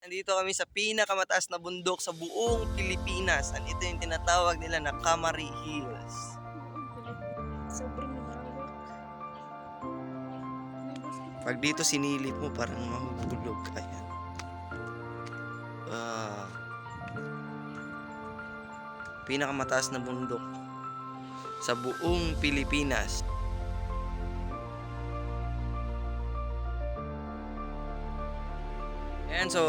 Nandito kami sa pinakamataas na bundok sa buong Pilipinas. Ito yung tinatawag nila na Camari Hills. Sobrang lumawak. Pag dito sinilip mo, parang mahuhulog. Ayan. Pinakamataas na bundok sa buong Pilipinas. Ayan, so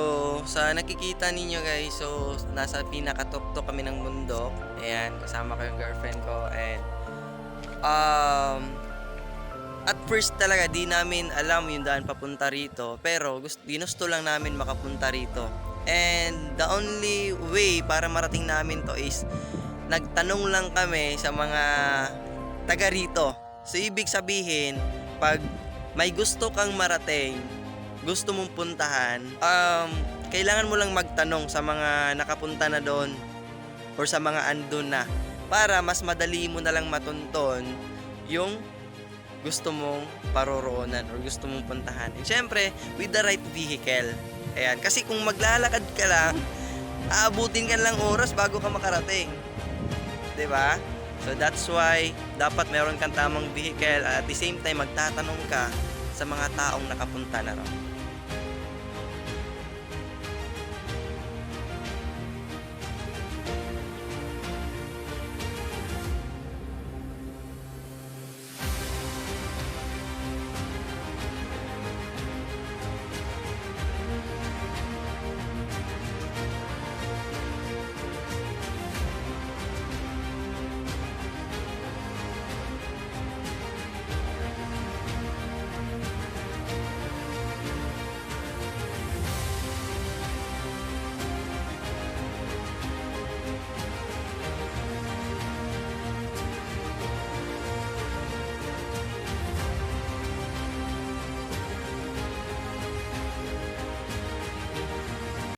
sa nakikita ninyo guys, so nasa pinakatoktok kami ng bundok. Ayan, kasama ko yung girlfriend ko. And at first talaga di namin alam yung daan papunta rito, pero ginusto lang namin makapunta rito. And the only way para marating namin to is nagtanong lang kami sa mga taga rito. So ibig sabihin, pag may gusto kang marating, gusto mong puntahan, kailangan mo lang magtanong sa mga nakapunta na doon or sa mga andun na, para mas madali mo na lang matunton yung gusto mong paroroonan or gusto mong puntahan. And syempre, with the right vehicle. Ayan, kasi kung maglalakad ka lang, aabutin ka lang oras bago ka makarating. 'Di ba? So that's why dapat meron kang tamang vehicle at the same time magtatanong ka sa mga taong nakapunta na raw.